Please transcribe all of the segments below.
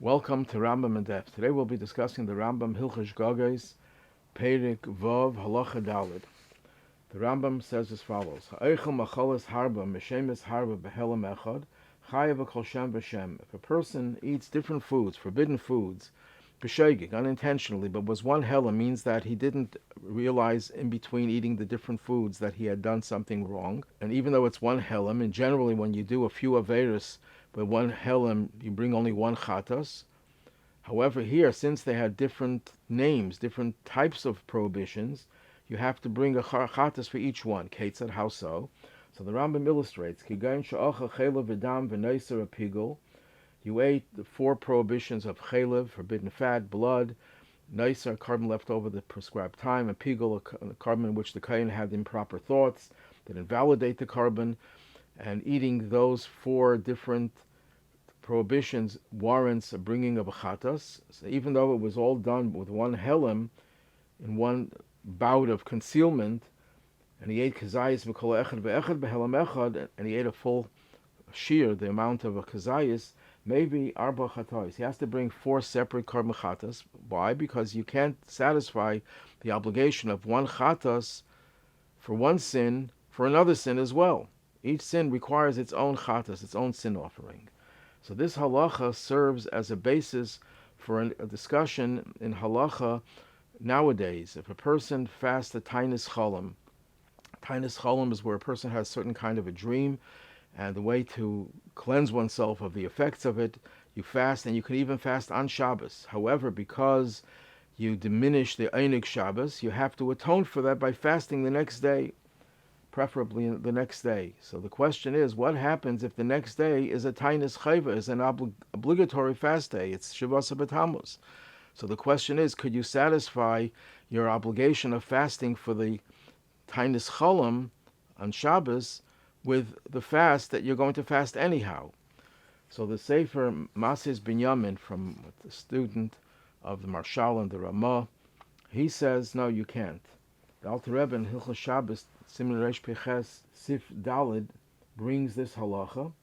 Welcome to Rambam in Depth. Today we'll be discussing the Rambam Hilchot Shegagot, Perik Vov Halacha Daled. The Rambam says as follows: Ha'eichel macholas harba mishemes harba behelam echad chayav kol shem b'shem. If a person eats different foods, forbidden foods, b'shegig, unintentionally, but was one helam, means that he didn't realize in between eating the different foods that he had done something wrong. And even though it's one helam, and generally when you do a few averos, but one helam, you bring only one chatas. However, here, since they had different names, different types of prohibitions, you have to bring a chatas for each one. Ketzad, how so? So the Rambam illustrates: Kigain she'acha chelev v'dam v'neiser apigul. You ate the 4 prohibitions of chelev, forbidden fat, blood, neiser, carbon left over the prescribed time, and pigul, a carbon in which the kain had improper thoughts that invalidate the carbon. And eating those 4 different prohibitions warrants a bringing of a chatas. So even though it was all done with one helam, in one bout of concealment, and he ate kazayis v'kol echad ve'echad behelam echad, and he ate a full shear, the amount of a kazayis, maybe arba chatos. He has to bring 4 separate carbon chatas. Why? Because you can't satisfy the obligation of one chatas for one sin for another sin as well. Each sin requires its own chatas, its own sin offering. So this halacha serves as a basis for a discussion in halacha nowadays. If a person fasts a Taanit Chalom, Taanit Chalom is where a person has a certain kind of a dream, and the way to cleanse oneself of the effects of it, you fast, and you can even fast on Shabbos. However, because you diminish the Einik Shabbos, you have to atone for that by fasting the next day, preferably the next day. So the question is, what happens if the next day is a Taanit Chayva, is an obligatory fast day? It's Shabbat Tammuz. So the question is, could you satisfy your obligation of fasting for the Taanit Chalom on Shabbos with the fast that you're going to fast anyhow? So the Sefer Masis Binyamin, from the student of the Marshal and the Ramah, he says, no, you can't. The Alter Rebbe in Hilchot Shabbos, Siman Reish Peches Sif Daled, brings this halacha,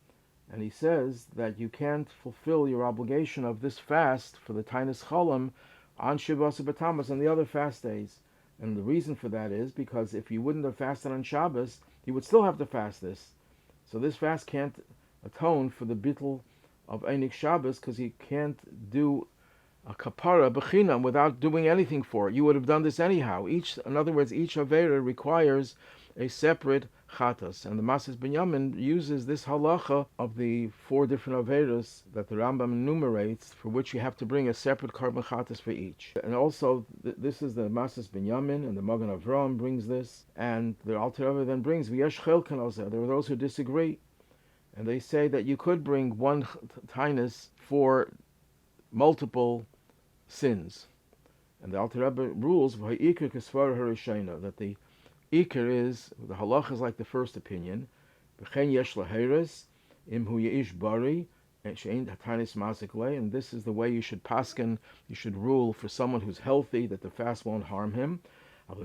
and he says that you can't fulfill your obligation of this fast for the Taanit Chalom on Shabbat Tammuz and the other fast days. And the reason for that is because if you wouldn't have fasted on Shabbos, you would still have to fast this. So this fast can't atone for the bittul of Einik Shabbos, because you can't do a kapara b'chinam without doing anything for it. You would have done this anyhow. In other words, each avera requires a separate chatas, and the Masis Binyamin uses this halacha of the 4 different averas that the Rambam enumerates, for which you have to bring a separate carbon chatas for each. And also, this is the Masis Binyamin, and the Magen Avraham brings this, and the Alter Rebbe then brings v'yesh chelken alzeh. There are those who disagree, and they say that you could bring one tainus for multiple sins. And the Alter Rebbe rules that the ikar is, the halacha is like the first opinion, and this is the way you should paskin, you should rule for someone who's healthy, that the fast won't harm him. But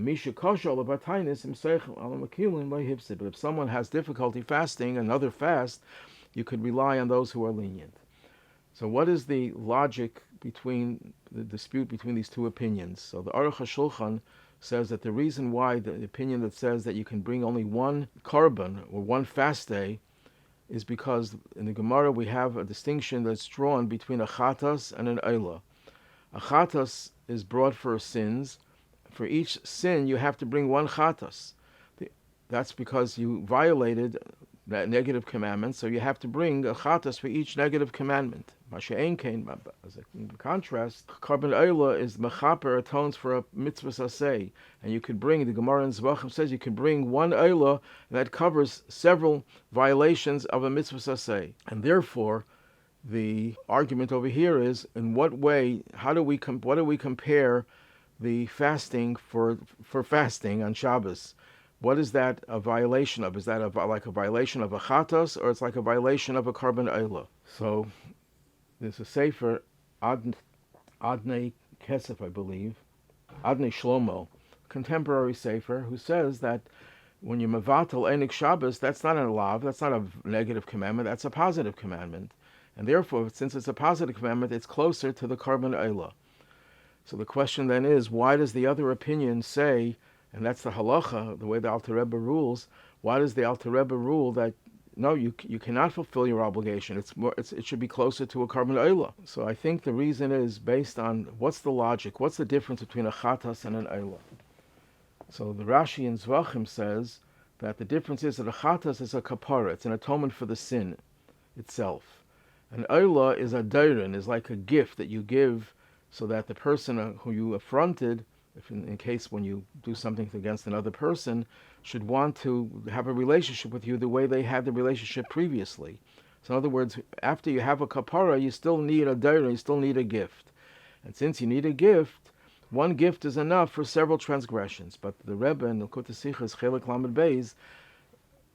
if someone has difficulty fasting, another fast, you could rely on those who are lenient. So what is the logic between the dispute between these 2 opinions? So the Aruch HaShulchan says that the reason why the opinion that says that you can bring only one carbon or one fast day is because in the Gemara we have a distinction that's drawn between a chatas and an Olah. A chatas is brought for sins. For each sin you have to bring one chatas. That's because you violated that negative commandment, so you have to bring a chatas for each negative commandment. In contrast, carbon Olah is Mechaber, atones for a mitzvah saseh, and you could bring, the Gemara in Zvachim says you can bring one Olah that covers several violations of a mitzvah saseh. And therefore, the argument over here is, in what way, what do we compare the fasting for fasting on Shabbos? What is that a violation of? Is that like a violation of a chatas, or it's like a violation of a carbon Olah? So there's a sefer, Adnei Kesef, I believe, Adnei Shlomo, contemporary sefer, who says that when you mevatel Einik Shabbos, that's not an alav, that's not a negative commandment, that's a positive commandment. And therefore, since it's a positive commandment, it's closer to the carbon Olah. So the question then is, why does the other opinion say, and that's the halacha, the way the Alter Rebbe rules, why does the Alter Rebbe rule that no, you cannot fulfill your obligation? It should be closer to a carbon Olah. So I think the reason is based on what's the logic, what's the difference between a Chattas and an Olah. So the Rashi in Zvachim says that the difference is that a Chattas is a kapara, it's an atonement for the sin itself. An Olah is a dairin, is like a gift that you give so that the person who you affronted, if in case when you do something against another person, should want to have a relationship with you the way they had the relationship previously. So in other words, after you have a kapara, you still need a dairin, you still need a gift. And since you need a gift, one gift is enough for several transgressions. But the Rebbe in Hilchot Sichos Chelek Lamed Beis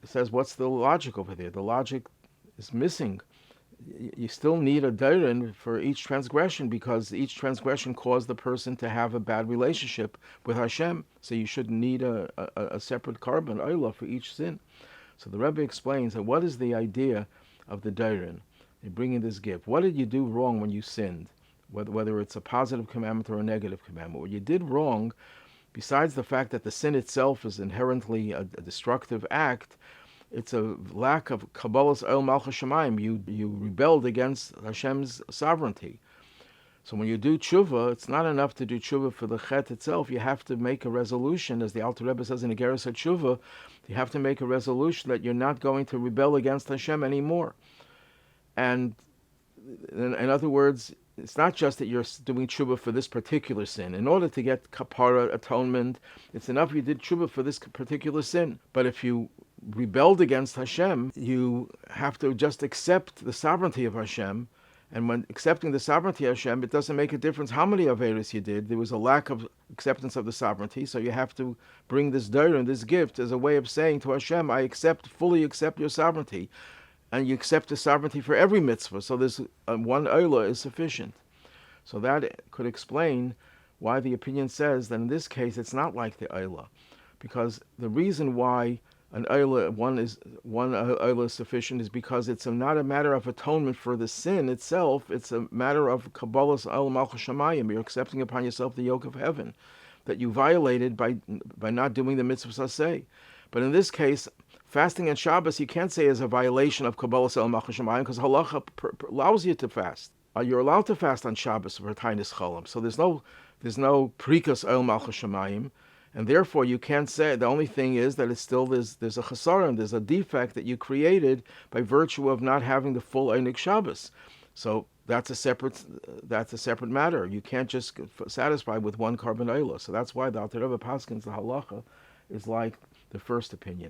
says, what's the logic over there? The logic is missing. You still need a dairin for each transgression because each transgression caused the person to have a bad relationship with Hashem. So you shouldn't need a separate carbon Olah for each sin. So the Rebbe explains that what is the idea of the dairin? They bring in this gift. What did you do wrong when you sinned? Whether it's a positive commandment or a negative commandment. What you did wrong, besides the fact that the sin itself is inherently a destructive act, it's a lack of Kabbalah's El Malchus Shemayim. You rebelled against Hashem's sovereignty. So when you do Teshuvah, it's not enough to do Teshuvah for the Chet itself. You have to make a resolution, as the Alter Rebbe says in Igeres HaTeshuvah, you have to make a resolution that you're not going to rebel against Hashem anymore. And in other words, it's not just that you're doing Teshuvah for this particular sin. In order to get kapara, atonement, it's enough you did Teshuvah for this particular sin. But if you rebelled against Hashem, you have to just accept the sovereignty of Hashem. And when accepting the sovereignty of Hashem, it doesn't make a difference how many Averos you did. There was a lack of acceptance of the sovereignty, so you have to bring this dairin, this gift, as a way of saying to Hashem, I fully accept your sovereignty. And you accept the sovereignty for every mitzvah, so this one Olah is sufficient. So that could explain why the opinion says that in this case it's not like the Olah, because the reason why one Olah is sufficient is because it's not a matter of atonement for the sin itself. It's a matter of Kabbalah's El Malchus Shemayim. You're accepting upon yourself the yoke of heaven that you violated by not doing the mitzvahs aseh. But in this case, fasting on Shabbos you can't say is a violation of Kabbalah's El Malchus Shemayim because Halacha allows you to fast. You're allowed to fast on Shabbos for Taanit Chalom. So there's no prikas El Malchus Shemayim. And therefore, you can't say, the only thing is that it's still, there's a chesaron, there's a defect that you created by virtue of not having the full Einik Shabbos. So that's a separate matter. You can't just satisfy with one carbon Olah. So that's why the Alter Rebbe paskins the halacha is like the first opinion.